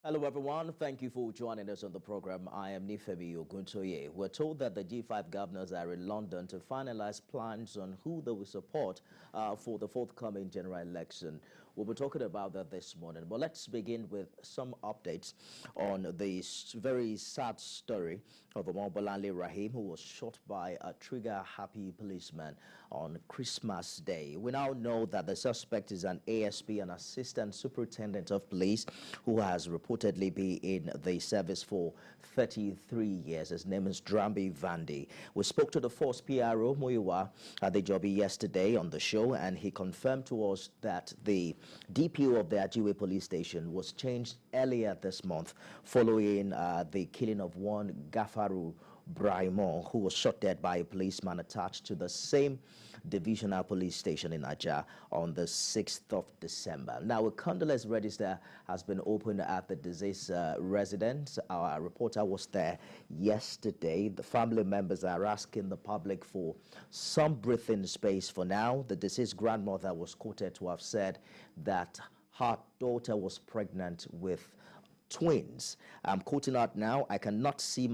Hello everyone, thank you for joining us on the program. I am Nifemi Oguntoye. We're told that the G5 governors are in London to finalize plans on who they will support for the forthcoming general election. We'll be talking about that this morning, but let's begin with some updates on this very sad story of Bolanle Raheem, who was shot by a trigger-happy policeman on Christmas Day. We now know that the suspect is an ASP, an assistant superintendent of police, who has reportedly been in the service for 33 years. His name is Drambi Vandi. We spoke to the force PRO, Muyiwa, at the job yesterday on the show, and he confirmed to us that the DPO of the Ajiwe police station was changed earlier this month following the killing of one Gafaru Braimon, who was shot dead by a policeman attached to the same divisional police station in Aja on the 6th of December. Now, a condolence register has been opened at the deceased residence. Our reporter was there yesterday. The family members are asking the public for some breathing space for now. The deceased grandmother was quoted to have said that her daughter was pregnant with twins. I'm quoting out now, "I cannot see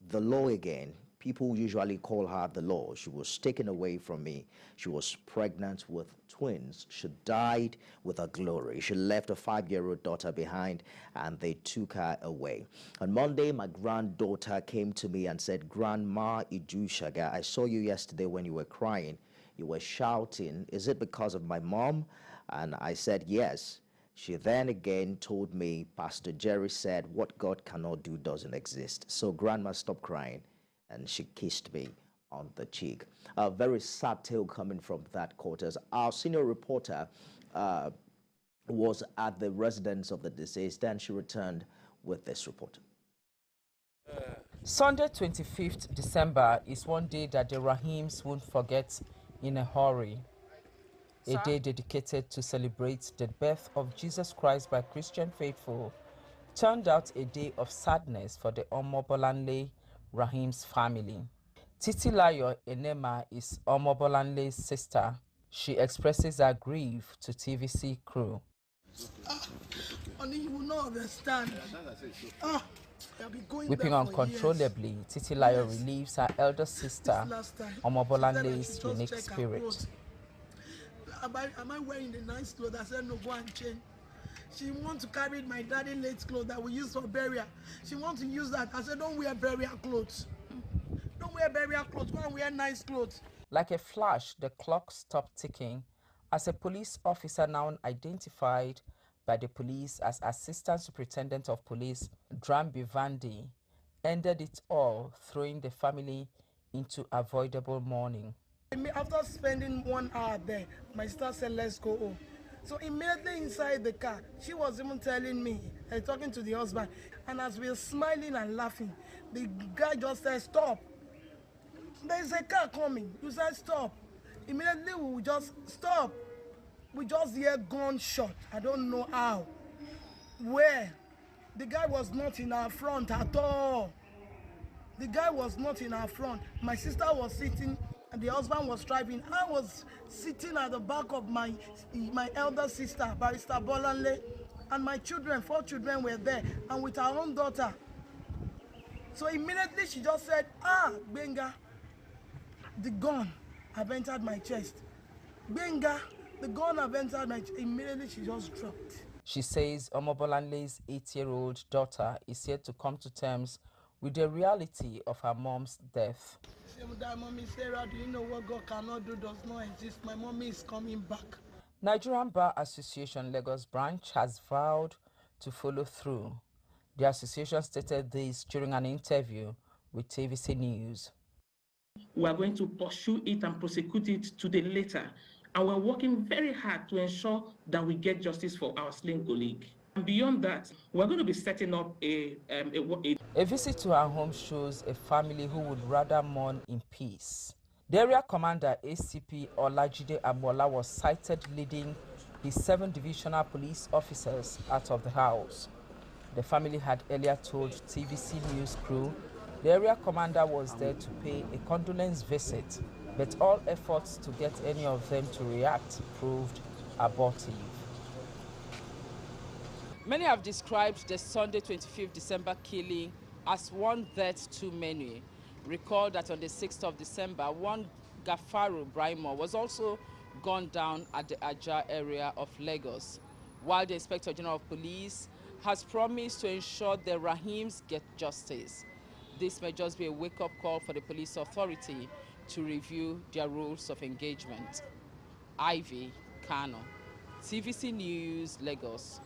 the law again. People usually call her the law. She was taken away from me. She was pregnant with twins. She died with her glory. She left a 5-year-old daughter behind and they took her away." On Monday, my granddaughter came to me and said, "Grandma Idushaga, I saw you yesterday when you were crying. You were shouting. Is it because of my mom?" And I said, "Yes." She then again told me, "Pastor Jerry said what God cannot do doesn't exist. So grandma, stop crying." And she kissed me on the cheek. A very sad tale coming from that quarters. Our senior reporter was at the residence of the deceased, and she returned with this report. Sunday, 25th December is one day that the Raheems won't forget in a hurry. A day dedicated to celebrate the birth of Jesus Christ by Christian faithful turned out a day of sadness for the Bolanle Raheem's family. Titilayo Enema is Bolanle's sister. She expresses her grief to TVC crew. Honey, you will not understand. Weeping uncontrollably, Titilayo relieves her elder sister, Bolanle's unique spirit. Am I wearing the nice clothes? I said, no, go and change. She wants to carry my daddy late clothes that we use for burial. She wants to use that. I said, don't wear burial clothes. Don't wear burial clothes. Go and wear nice clothes. Like a flash, the clock stopped ticking as a police officer, now identified by the police as Assistant Superintendent of Police Drambi Vandi, ended it all, throwing the family into avoidable mourning. After spending 1 hour there, my sister said, "Let's go home." So immediately inside the car, she was even telling me, talking to the husband, and as we were smiling and laughing, the guy just said, "Stop. There is a car coming." You said, "Stop." Immediately we just stop. We just hear gunshot. I don't know how. Where? The guy was not in our front at all. The guy was not in our front. My sister was sitting, and the husband was driving. I was sitting at the back of my elder sister, Barrister Bolanle, and my children, 4 children were there, and with our own daughter. So immediately she just said, "Benga, the gun have entered my chest. Benga, the gun have entered my chest." Immediately she just dropped. She says Bolanle's 8-year-old daughter is yet to come to terms with the reality of her mom's death. Mommy Sarah, do you know what God cannot do does not exist? My mommy is coming back. Nigerian Bar Association Lagos branch has vowed to follow through. The association stated this during an interview with TVC News. We are going to pursue it and prosecute it to the letter, and we're working very hard to ensure that we get justice for our slain colleague. And beyond that, we're going to be setting up a visit to her home shows a family who would rather mourn in peace. The area commander, ACP Olajide Amola, was cited leading his 7 divisional police officers out of the house. The family had earlier told TVC News crew the area commander was there to pay a condolence visit, but all efforts to get any of them to react proved abortive. Many have described the Sunday 25th December killing as one death too many. Recall that on the 6th of December, one Gafaru Braimo was also gunned down at the Ajah area of Lagos, while the Inspector General of Police has promised to ensure the Raheems get justice. This may just be a wake-up call for the police authority to review their rules of engagement. Ivy Kano, TVC News, Lagos.